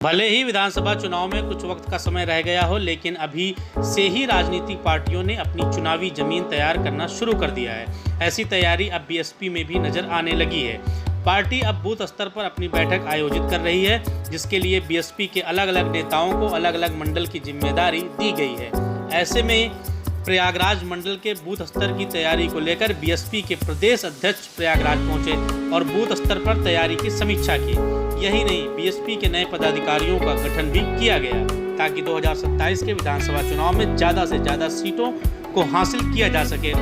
भले ही विधानसभा चुनाव में कुछ वक्त का समय रह गया हो, लेकिन अभी से ही राजनीतिक पार्टियों ने अपनी चुनावी जमीन तैयार करना शुरू कर दिया है। ऐसी तैयारी अब बीएसपी में भी नजर आने लगी है। पार्टी अब बूथ स्तर पर अपनी बैठक आयोजित कर रही है, जिसके लिए बीएसपी के अलग अलग नेताओं को अलग अलग मंडल की जिम्मेदारी दी गई है। ऐसे में प्रयागराज मंडल के बूथ स्तर की तैयारी को लेकर बीएसपी के प्रदेश अध्यक्ष प्रयागराज पहुंचे और बूथ स्तर पर तैयारी की समीक्षा की। यही नहीं, बीएसपी के नए पदाधिकारियों का गठन भी किया गया ताकि 2027 के विधानसभा चुनाव में ज़्यादा से ज़्यादा सीटों को हासिल किया जा सके,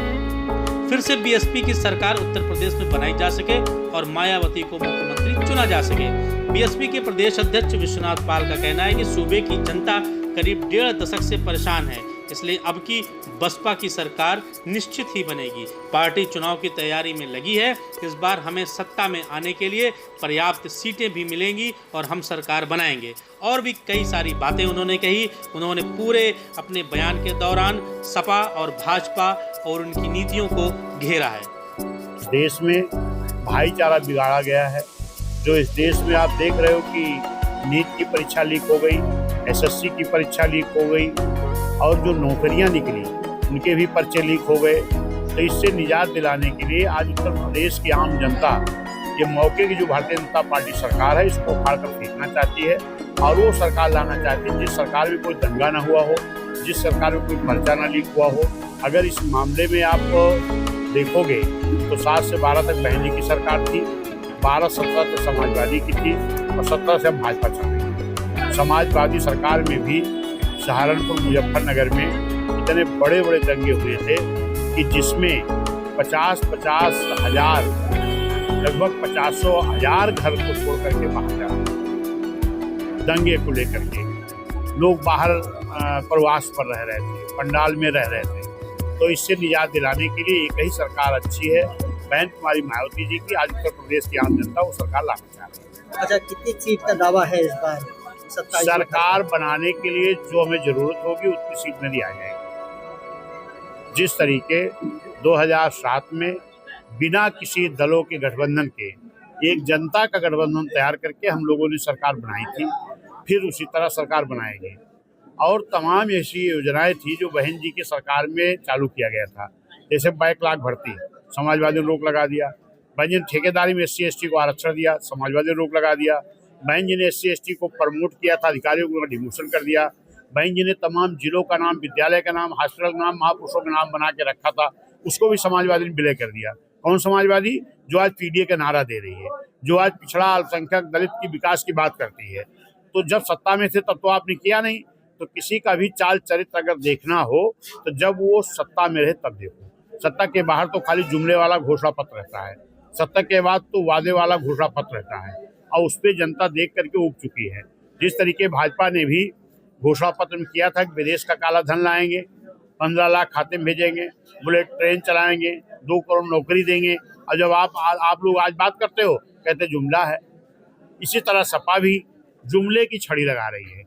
फिर से बीएसपी की सरकार उत्तर प्रदेश में बनाई जा सके और मायावती को मुख्यमंत्री चुना जा सके। बीएसपी के प्रदेश अध्यक्ष विश्वनाथ पाल का कहना है कि सूबे की जनता करीब 1.5 दशक से परेशान है, इसलिए अब की बसपा की सरकार निश्चित ही बनेगी। पार्टी चुनाव की तैयारी में लगी है। इस बार हमें सत्ता में आने के लिए पर्याप्त सीटें भी मिलेंगी और हम सरकार बनाएंगे। और भी कई सारी बातें उन्होंने कही। उन्होंने पूरे अपने बयान के दौरान सपा और भाजपा और उनकी नीतियों को घेरा है। देश में भाईचारा बिगाड़ा गया है। जो इस देश में आप देख रहे हो कि नीट की परीक्षा लीक हो गई, एसएससी की परीक्षा लीक हो गई और जो नौकरियां निकली उनके भी पर्चे लीक हो गए। तो इससे निजात दिलाने के लिए आज उत्तर प्रदेश की आम जनता ये मौके की जो भारतीय जनता पार्टी सरकार है इसको उखाड़ कर फेंकना चाहती है और वो सरकार लाना चाहती है जिस सरकार में कोई दंगा ना हुआ हो, जिस सरकार में कोई पर्चा ना लीक हुआ हो। अगर इस मामले में आप देखोगे तो 7 से 12 तक बहन जी की सरकार थी, 12-17 तक समाजवादी की थी और 17 से भाजपा चल रही थी। समाजवादी सरकार में भी सहारनपुर मुजफ्फरनगर में इतने बड़े बड़े दंगे हुए थे कि जिसमें 50-50 हजार लगभग 50 हजार घर को छोड़ करके बाहर जा रहे। दंगे को लेकर के लोग बाहर प्रवास पर रह रहे थे, पंडाल में रह रहे थे। तो इससे निजात दिलाने के लिए एक ही सरकार अच्छी है, बहन कुमारी मायावती जी की। आज उत्तर प्रदेश की आम जनता वो सरकार लाना चाह रही है। अच्छा, कितनी सीट का दावा है इस बार? सरकार बनाने के लिए जो हमें जरूरत होगी उतनी सीट मेरी आ जाएगी। जिस तरीके 2007 में बिना किसी दलों के गठबंधन के एक जनता का गठबंधन तैयार करके हम लोगों ने सरकार बनाई थी, फिर उसी तरह सरकार बनाएंगे। और तमाम ऐसी योजनाएं थी जो बहन जी की सरकार में चालू किया गया था, जैसे बैकलॉग भर्ती समाजवादी ने रोक लगा दिया। बहन जी ने ठेकेदारी में SC/ST को आरक्षण दिया, समाजवादी ने रोक लगा दिया। बहन जी ने SC/ST को प्रमोट किया था, अधिकारियों को डिमोशन कर दिया। बहन जी ने तमाम जिलों का नाम, विद्यालय का नाम, हॉस्पिटल का नाम, महापुरुषों का नाम बना के रखा था, उसको भी समाजवादी ने विलय कर दिया। कौन समाजवादी? जो आज PDA का नारा दे रही है, जो आज पिछड़ा अल्पसंख्यक दलित की विकास की बात करती है। तो जब सत्ता में थे तब तो आपने किया नहीं। तो किसी का भी चाल चरित्र अगर देखना हो तो जब वो सत्ता में रहे तब देखो। सत्ता के बाहर तो खाली जुमले वाला घोषणा पत्र रहता है, सत्ता के बाद तो वादे वाला घोषणा पत्र रहता है और उस पर जनता देख करके उब चुकी है। जिस तरीके भाजपा ने भी घोषणा पत्र में किया था कि विदेश का काला धन लाएंगे, 15 लाख खाते में भेजेंगे, बुलेट ट्रेन चलाएंगे, 2 करोड़ नौकरी देंगे, और जब आप लोग आज बात करते हो कहते जुमला है। इसी तरह सपा भी जुमले की छड़ी लगा रही है।